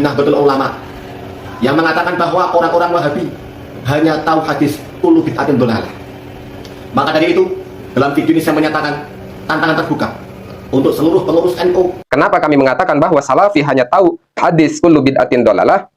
Nahdlatul Ulama yang mengatakan bahwa orang-orang Wahabi hanya tahu hadis kullu bid'atin dhalalah. Maka dari itu, dalam video ini saya menyatakan tantangan terbuka untuk seluruh pengurus NU. Kenapa kami mengatakan bahwa Salafi hanya tahu hadis kullu bid'atin dhalalah?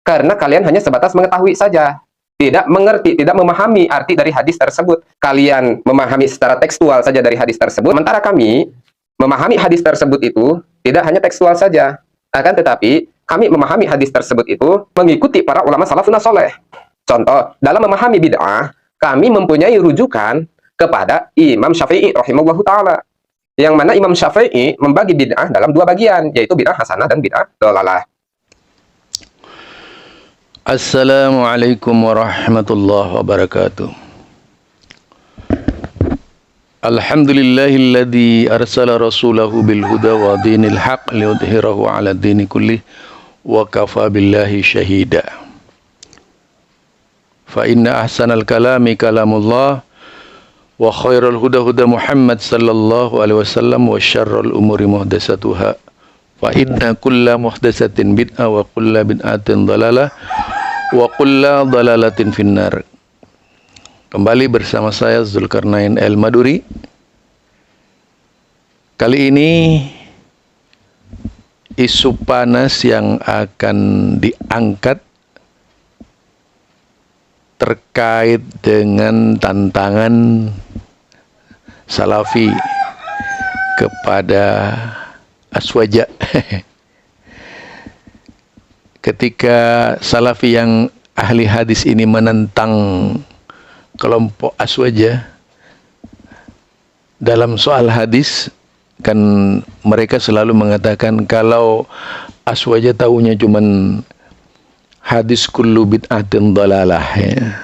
Karena kalian hanya sebatas mengetahui saja, tidak mengerti, tidak memahami arti dari hadis tersebut. Kalian memahami secara tekstual saja dari hadis tersebut, sementara kami memahami hadis tersebut itu tidak hanya tekstual saja, akan tetapi kami memahami hadis tersebut itu mengikuti para ulama salafun saleh. Contoh, dalam memahami bid'ah, kami mempunyai rujukan kepada Imam Syafi'i rahimahullahu ta'ala. Yang mana Imam Syafi'i membagi bid'ah dalam dua bagian, yaitu bid'ah hasanah dan bid'ah dhalalah. Assalamualaikum warahmatullahi wabarakatuh. Alhamdulillahilladzi arsala rasulahu bil huda wa dinil haq liyudhhirahu ala dini kullih wa kafa billahi syahida. Fa inna ahsanal kalami kalamullah wa khairal huda huda Muhammad sallallahu alaihi wasallam wa syarrul umuri muhdatsatuha fa inna kulla muhdatsatin bid'ah wa kulla bid'atin dhalalah wa kulla dhalalatin finnar. Kembali bersama saya Zulkarnain El-Maduri. Kali ini isu panas yang akan diangkat terkait dengan tantangan Salafi kepada Aswaja. Ketika Salafi yang ahli hadis ini menentang kelompok Aswaja dalam soal hadis, kan mereka selalu mengatakan kalau Aswaja tahunya cuman hadis kullu bid'atin dhalalah, ya.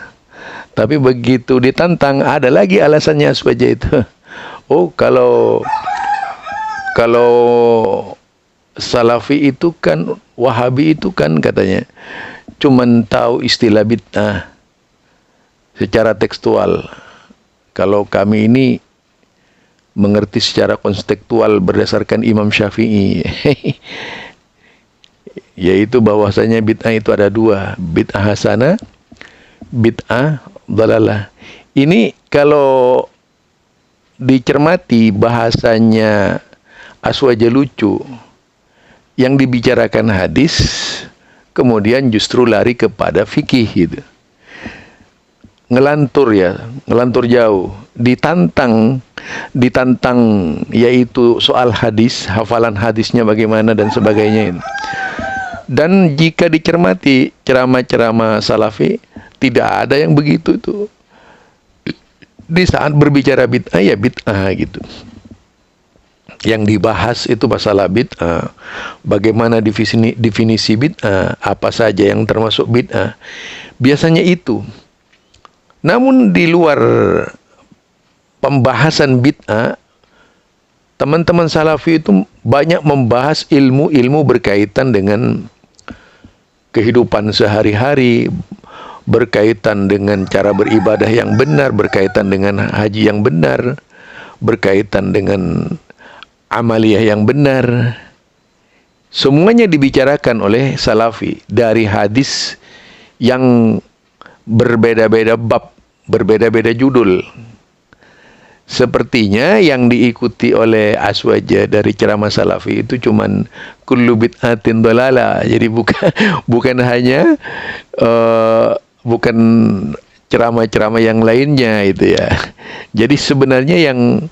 Tapi begitu ditantang ada lagi alasannya Aswaja itu. Oh, kalau Salafi itu kan, Wahabi itu kan katanya cuman tahu istilah bid'ah secara tekstual. Kalau kami ini mengerti secara konstektual berdasarkan Imam Syafi'i. Yaitu bahwasanya bid'ah itu ada dua, bid'ah hasanah, bid'ah dhalalah. Ini kalau dicermati bahasanya Aswaja lucu, yang dibicarakan hadis kemudian justru lari kepada fikih gitu. Ngelantur jauh, ditantang yaitu soal hadis, hafalan hadisnya bagaimana dan sebagainya. Dan jika dicermati ceramah-ceramah Salafi, tidak ada yang begitu tuh. Di saat berbicara bid'ah ya bid'ah gitu. Yang dibahas itu masalah bid'ah, bagaimana definisi bid'ah, apa saja yang termasuk bid'ah. Biasanya itu. Namun di luar pembahasan bid'ah, teman-teman Salafi itu banyak membahas ilmu-ilmu berkaitan dengan kehidupan sehari-hari, berkaitan dengan cara beribadah yang benar, berkaitan dengan haji yang benar, berkaitan dengan amaliyah yang benar. Semuanya dibicarakan oleh Salafi dari hadis yang berbeda-beda bab, berbeda-beda judul. Sepertinya yang diikuti oleh Aswaja dari ceramah Salafi itu cuman kullu bid'atin dhalalah. Jadi bukan hanya bukan ceramah-ceramah yang lainnya itu ya. Jadi sebenarnya yang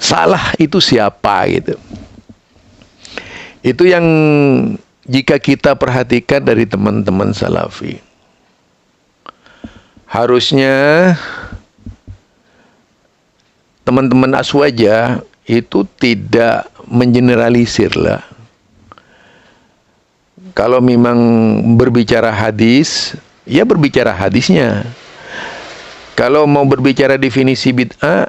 salah itu siapa gitu. Itu yang jika kita perhatikan dari teman-teman Salafi. Harusnya teman-teman Aswaja itu tidak mengeneralisir lah. Kalau memang berbicara hadis, ya berbicara hadisnya. Kalau mau berbicara definisi bid'ah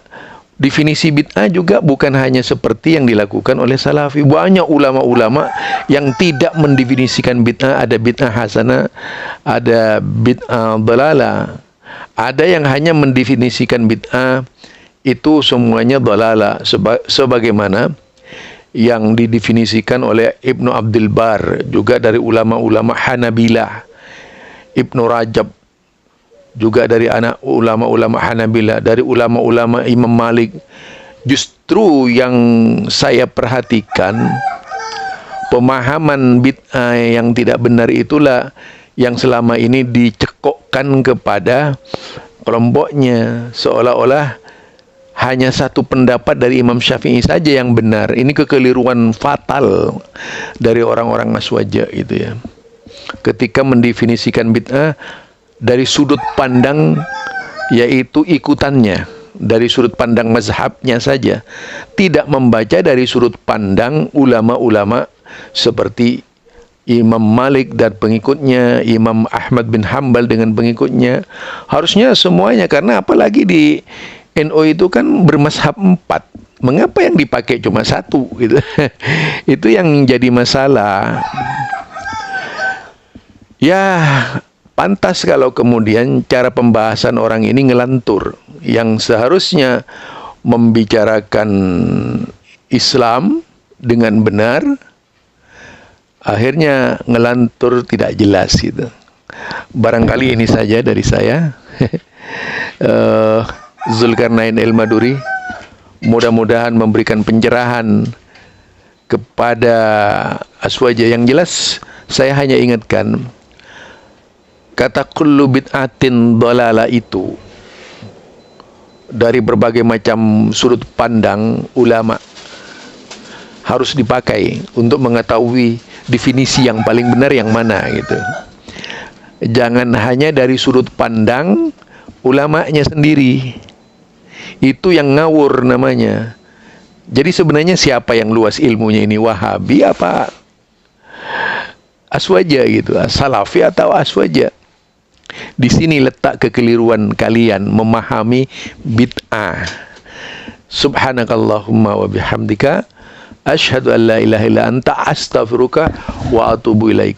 juga bukan hanya seperti yang dilakukan oleh Salafi. Banyak ulama-ulama yang tidak mendefinisikan bid'ah. Ada bid'ah hasanah, ada bid'ah dhalalah. Ada yang hanya mendefinisikan bid'ah itu semuanya dhalalah. Sebagaimana yang didefinisikan oleh Ibnu Abdul Bar, juga dari ulama-ulama Hanabilah, Ibnu Rajab, juga dari anak ulama-ulama Hanabilah, dari ulama-ulama Imam Malik. Justru yang saya perhatikan, pemahaman bid'ah yang tidak benar itulah yang selama ini dicekokkan kepada kelompoknya, seolah-olah hanya satu pendapat dari Imam Syafi'i saja yang benar. Ini kekeliruan fatal dari orang-orang Aswaja itu ya. Ketika mendefinisikan bid'ah dari sudut pandang yaitu ikutannya, dari sudut pandang mazhabnya saja, tidak membaca dari sudut pandang ulama-ulama seperti Imam Malik dan pengikutnya, Imam Ahmad bin Hambal dengan pengikutnya. Harusnya semuanya, karena apalagi di NU itu kan bermazhab 4. Mengapa yang dipakai cuma 1 gitu? Itu yang jadi masalah. Ya, pantas kalau kemudian cara pembahasan orang ini ngelantur. Yang seharusnya membicarakan Islam dengan benar, akhirnya ngelantur tidak jelas gitu. Barangkali ini saja dari saya. Zulkarnain El-Maduri mudah-mudahan memberikan pencerahan kepada Aswaja. Yang jelas saya hanya ingatkan, kata kullu bid'atin dhalala itu dari berbagai macam sudut pandang ulama harus dipakai untuk mengetahui definisi yang paling benar yang mana gitu. Jangan hanya dari sudut pandang ulamanya sendiri. Itu yang ngawur namanya. Jadi sebenarnya siapa yang luas ilmunya ini, Wahabi apa Aswaja gitu, Salafi atau Aswaja? Di sini letak kekeliruan kalian memahami bid'ah. Subhanakallahumma wa bihamdika asyhadu an la ilaha illa anta astaghfiruka wa atubu ilaik.